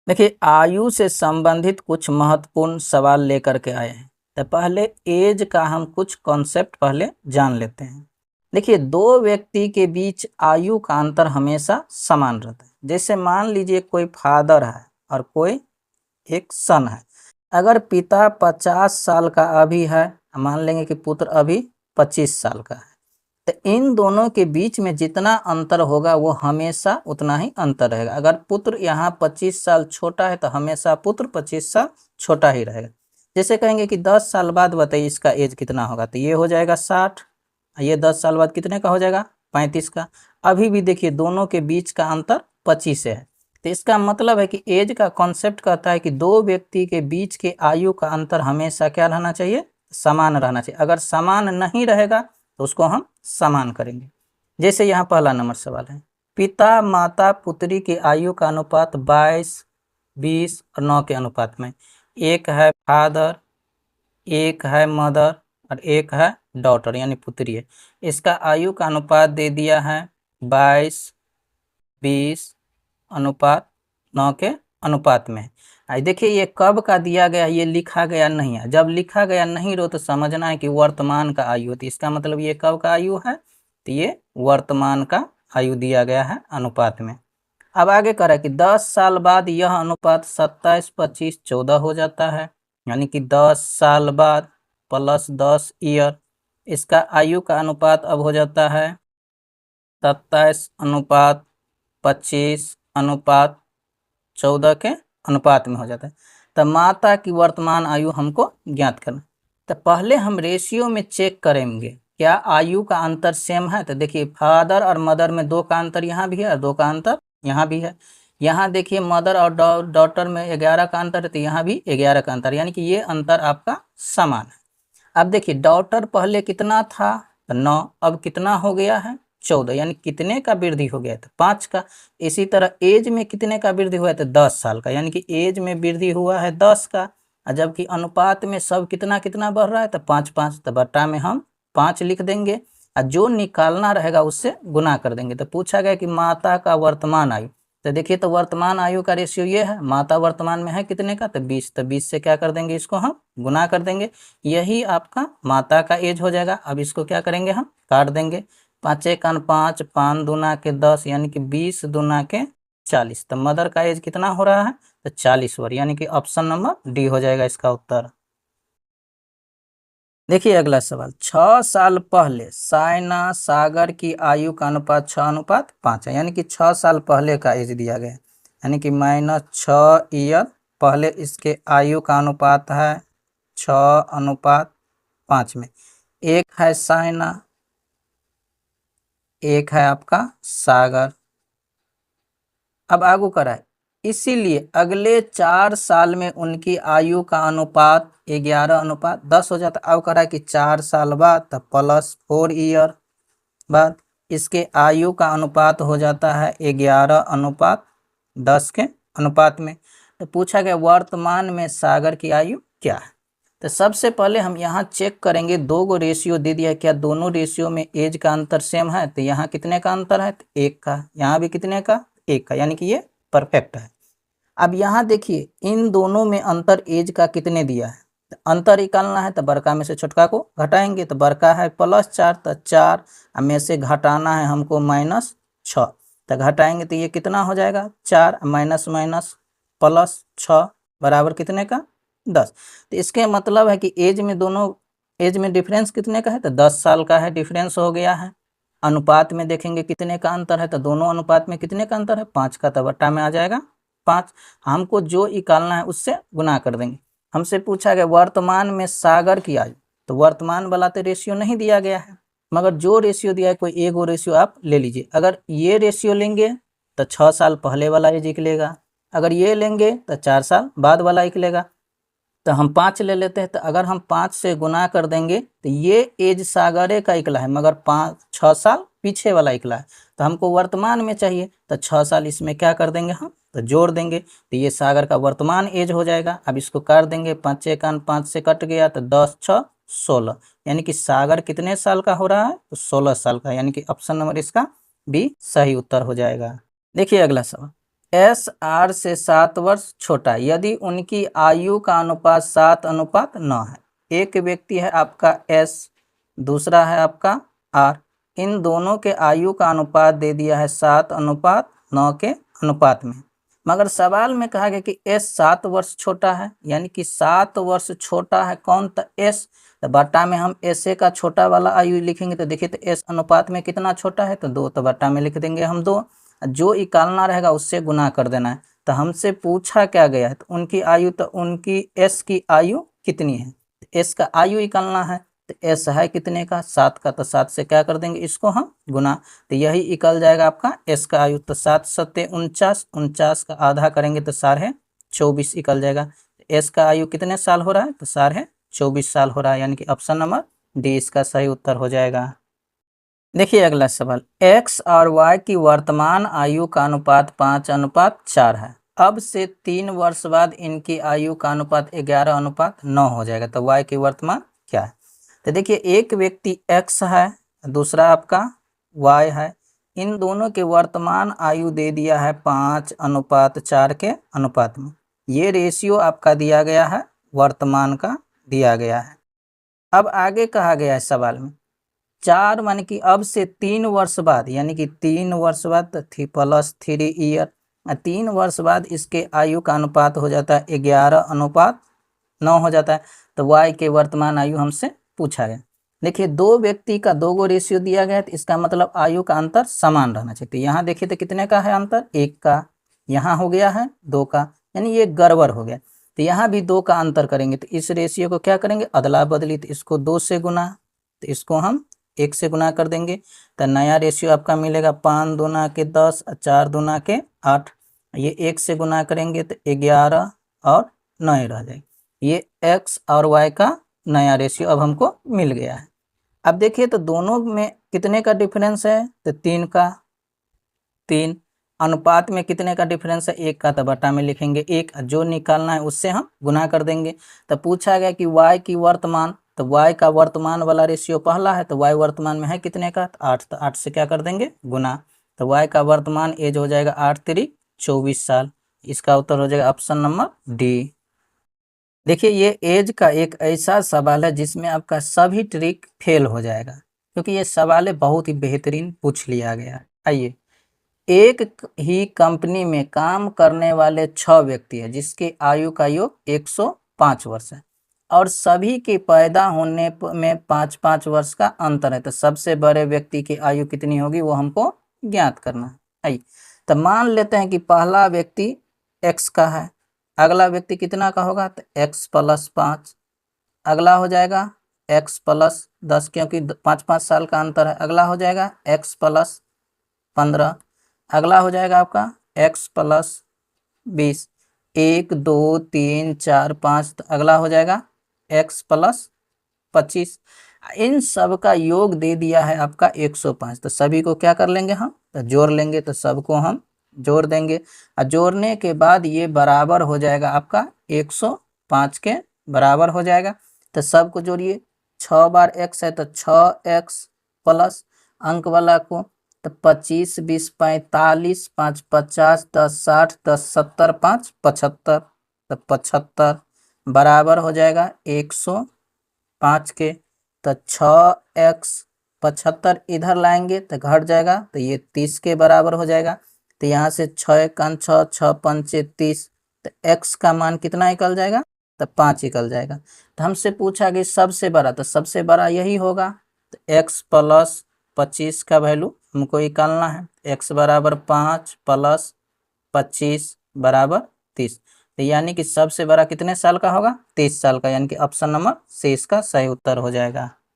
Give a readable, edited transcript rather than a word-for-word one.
देखिए, आयु से संबंधित कुछ महत्वपूर्ण सवाल लेकर के आए हैं। तो पहले एज का हम कुछ कॉन्सेप्ट पहले जान लेते हैं। देखिए, दो व्यक्ति के बीच आयु का अंतर हमेशा समान रहता है। जैसे मान लीजिए कोई फादर है और कोई एक सन है। अगर पिता 50 साल का अभी है, मान लेंगे कि पुत्र अभी 25 साल का है, तो इन दोनों के बीच में जितना अंतर होगा वो हमेशा उतना ही अंतर रहेगा। अगर पुत्र यहाँ 25 साल छोटा है तो हमेशा पुत्र 25 साल छोटा ही रहेगा। जैसे कहेंगे कि 10 साल बाद बताइए इसका एज कितना होगा, तो ये हो जाएगा 60। ये 10 साल बाद कितने का हो जाएगा, 35 का। अभी भी देखिए दोनों के बीच का अंतर 25 है। तो इसका मतलब है कि एज का कॉन्सेप्ट कहता है कि दो व्यक्ति के बीच के आयु का अंतर हमेशा क्या रहना चाहिए, समान रहना चाहिए। अगर समान नहीं रहेगा तो उसको हम समान करेंगे। जैसे यहाँ पहला नंबर सवाल है, पिता माता पुत्री की आयु का अनुपात 22, 20 और 9 के अनुपात में। एक है फादर, एक है मदर और एक है डॉटर यानी पुत्री है। इसका आयु का अनुपात दे दिया है 22, 20 अनुपात 9 के अनुपात में। देखिए ये कब का दिया गया, ये लिखा गया नहीं है। जब लिखा गया नहीं रहो तो समझना है कि वर्तमान का आयु होती है। इसका मतलब ये कब का आयु है, तो ये वर्तमान का आयु दिया गया है अनुपात में। अब आगे कह रहा है कि 10 साल बाद यह अनुपात 27, 25, 14 हो जाता है। यानी कि 10 साल बाद प्लस 10 ईयर, इसका आयु का अनुपात अब हो जाता है 27 अनुपात 25 अनुपात 14 के अनुपात में हो जाता है। तो माता की वर्तमान आयु हमको ज्ञात करना। तो पहले हम रेशियो में चेक करेंगे क्या आयु का अंतर सेम है। तो देखिए फादर और मदर में 2 का अंतर यहाँ भी है और 2 का अंतर यहाँ भी है। यहाँ देखिए मदर और डॉटर में 11 का अंतर है, तो यहाँ भी 11 का अंतर, यानी कि ये अंतर आपका समान है। अब देखिए डॉटर पहले कितना था, तो 9, अब कितना हो गया है 14, यानी कितने का वृद्धि हो गया, तो 5 का। इसी तरह एज में कितने का वृद्धि हुआ है, तो 10 साल का, यानी कि एज में वृद्धि हुआ है 10 का। जबकि अनुपात में सब कितना कितना बढ़ रहा है, तो 5 5, तो बट्टा में हम 5 लिख देंगे और जो निकालना रहेगा उससे गुना कर देंगे। तो पूछा गया कि माता का वर्तमान आयु, तो देखिए तो वर्तमान आयु का रेशियो ये है, माता वर्तमान में है कितने का, तो 20, तो 20 से क्या कर देंगे, इसको हम गुना कर देंगे। यही आपका माता का एज हो जाएगा। अब इसको क्या करेंगे, हम काट देंगे। 5 1 5, 5 दूना के 10, यानी कि 20 दूना के 40। तो मदर का एज कितना हो रहा है, तो 40 वर्ष, यानी कि ऑप्शन नंबर डी हो जाएगा इसका उत्तर। देखिए अगला सवाल, 6 साल पहले साइना सागर की आयु का अनुपात 6:5 है। यानी कि 6 साल पहले का एज दिया गया है, यानी कि -6 ईयर पहले इसके आयु का अनुपात है 6:5 में। एक है साइना, एक है आपका सागर। अब आगू करा है, इसीलिए अगले 4 साल में उनकी आयु का अनुपात 11:10 हो जाता। अब करा है कि 4 साल बाद तब +4 ईयर बाद इसके आयु का अनुपात हो जाता है 11:10 के अनुपात में। तो पूछा गया वर्तमान में सागर की आयु क्या है। तो सबसे पहले हम यहाँ चेक करेंगे, 2 गो रेशियो दे दिया है, क्या दोनों रेशियो में एज का अंतर सेम है। तो यहाँ कितने का अंतर है, तो 1 का, यहाँ भी कितने का, 1 का, यानी कि ये परफेक्ट है। अब यहाँ देखिए इन दोनों में अंतर एज का कितने दिया है, तो अंतर निकालना है तो बड़का में से छोटका को घटाएंगे। तो बड़का है +4, तो 4 में से घटाना है हमको -6, तो घटाएंगे तो ये कितना हो जाएगा, 4 माइनस माइनस +6 बराबर कितने का, 10। तो इसके मतलब है कि एज में दोनों एज में डिफरेंस कितने का है, तो 10 साल का है, डिफरेंस हो गया है। अनुपात में देखेंगे कितने का अंतर है, तो दोनों अनुपात में कितने का अंतर है, 5 का, तो बट्टा में आ जाएगा 5। हमको जो निकालना है उससे गुना कर देंगे। हमसे पूछा गया वर्तमान में सागर की आयु, तो वर्तमान वाला तो रेशियो नहीं दिया गया है, मगर जो रेशियो दिया है कोई एक वो रेशियो आप ले लीजिए। अगर ये रेशियो लेंगे तो 6 साल पहले वाला एज निकलेगा, अगर ये लेंगे तो 4 साल बाद वाला निकलेगा। तो हम 5 ले लेते हैं, तो अगर हम 5 से गुना कर देंगे तो ये एज सागरे का निकला है, मगर 6 साल पीछे वाला निकला है। तो हमको वर्तमान में चाहिए, तो 6 साल इसमें क्या कर देंगे, हम तो जोड़ देंगे, तो ये सागर का वर्तमान एज हो जाएगा। अब इसको काट देंगे, 5 1 5 से कट गया, तो 10 6 16, यानी कि सागर कितने साल का हो रहा है, तो 16 साल का, यानी कि ऑप्शन नंबर इसका बी सही उत्तर हो जाएगा। देखिए अगला सवाल, एस आर से 7 वर्ष छोटा है यदि उनकी आयु का अनुपात 7:9 है। एक व्यक्ति है आपका एस, दूसरा है आपका आर, इन दोनों के आयु का अनुपात दे दिया है 7:9 के अनुपात में। मगर सवाल में कहा गया कि एस 7 वर्ष छोटा है, यानी कि 7 वर्ष छोटा है कौन, तो एस। तो बट्टा में हम एस ए का छोटा वाला आयु लिखेंगे तो देखिए तो एस अनुपात में कितना छोटा है, तो 2, तो बट्टा में लिख देंगे हम 2। जो निकालना रहेगा उससे गुना कर देना है। तो हमसे पूछा क्या गया है, तो उनकी आयु, तो उनकी एस की आयु कितनी है, एस का आयु निकालना है। तो एस है कितने का, 7 का, तो 7 से क्या कर देंगे, इसको हम गुना, तो यही निकल जाएगा आपका एस का आयु। तो 7 सत्ते 49, 49 का आधा करेंगे तो 24 निकल जाएगा। एस का आयु कितने साल हो रहा है, तो 24 साल हो रहा है, यानी कि ऑप्शन नंबर डी इसका सही उत्तर हो जाएगा। देखिए अगला सवाल, x और y की वर्तमान आयु का अनुपात 5:4 है। अब से 3 वर्ष बाद इनकी आयु का अनुपात 11:9 हो जाएगा। तो y की वर्तमान क्या है, तो देखिए एक व्यक्ति x है, दूसरा आपका y है, इन दोनों के वर्तमान आयु दे दिया है 5:4 के अनुपात में। ये रेशियो आपका दिया गया है, वर्तमान का दिया गया है। अब आगे कहा गया है सवाल में 4 मान कि अब से 3 वर्ष बाद, यानी कि 3 वर्ष बाद तो +3 ईयर, 3 वर्ष बाद इसके आयु का अनुपात हो जाता है 11:9 हो जाता है। तो y के वर्तमान आयु हमसे पूछा गया। देखिए दो व्यक्ति का 2 गो रेशियो दिया गया है, तो इसका मतलब आयु का अंतर समान रहना चाहिए। तो यहाँ देखिए तो कितने का है अंतर, 1 का, यहाँ हो गया है 2 का, यानी ये गड़बड़ हो गया। तो यहाँ भी 2 का अंतर करेंगे, तो इस रेशियो को क्या करेंगे, अदला बदली, तो इसको 2 से गुना, तो इसको हम 1 से गुना कर देंगे। तो नया रेशियो आपका मिलेगा 5 दूना के 10, 4 दूना के 8, ये 1 से गुना करेंगे तो 11 और 9 रह जाएगा। ये x और y का नया रेशियो अब हमको मिल गया है। अब देखिए तो दोनों में कितने का डिफरेंस है, तो 3 का, 3 अनुपात में कितने का डिफरेंस है, 1 का, तो बटा में लिखेंगे 1, जो निकालना है उससे हम गुना कर देंगे। तो पूछा गया कि y की वर्तमान, तो y का वर्तमान वाला रेशियो पहला है, तो y वर्तमान में है कितने का, तो 8, तो 8 से क्या कर देंगे गुना। तो y का वर्तमान एज हो जाएगा 8 3 24 साल, इसका उत्तर हो जाएगा ऑप्शन नंबर डी। देखिए ये एज का एक ऐसा सवाल है जिसमें आपका सभी ट्रिक फेल हो जाएगा, क्योंकि ये सवाल बहुत ही बेहतरीन पूछ लिया गया है। आइए, एक ही कंपनी में काम करने वाले 6 व्यक्ति है जिसके आयु का योग 105 वर्ष है और सभी के पैदा होने में 5-5 वर्ष का अंतर है। तो सबसे बड़े व्यक्ति की आयु कितनी होगी वो हमको ज्ञात करना है। आइए, तो मान लेते हैं कि पहला व्यक्ति x का है, अगला व्यक्ति कितना का होगा, तो x + 5, अगला हो जाएगा x + 10, क्योंकि 5-5 साल का अंतर है। अगला हो जाएगा x + 15, अगला हो जाएगा आपका x + 20, 1 2 3 4 5, तो अगला हो जाएगा x + 25। इन सब का योग दे दिया है आपका 105। तो सभी को क्या कर लेंगे हम, तो जोड़ लेंगे, तो सबको हम जोड़ देंगे और जोड़ने के बाद ये बराबर हो जाएगा आपका 105 के बराबर हो जाएगा। तो सबको जोड़िए, 6 बार x है तो 6x प्लस अंक वाला को, तो 25 20 45, 5 50, 10 60, 10 70, 5 75, तो 75 बराबर हो जाएगा 105 के। तो 6x 75 इधर लाएंगे तो घट जाएगा, तो ये 30 के बराबर हो जाएगा। तो यहाँ से 6 × 6 6 5 30, तो x का मान कितना निकल जाएगा, तो 5 निकल जाएगा। तो हमसे पूछा कि सबसे बड़ा, तो सबसे बड़ा यही होगा। तो x + 25 का वैल्यू हमको निकालना है, x = 5 + 25 = 30। तो यानी कि सबसे बड़ा कितने साल का होगा, 30 साल का, यानी कि ऑप्शन नंबर सी इसका सही उत्तर हो जाएगा।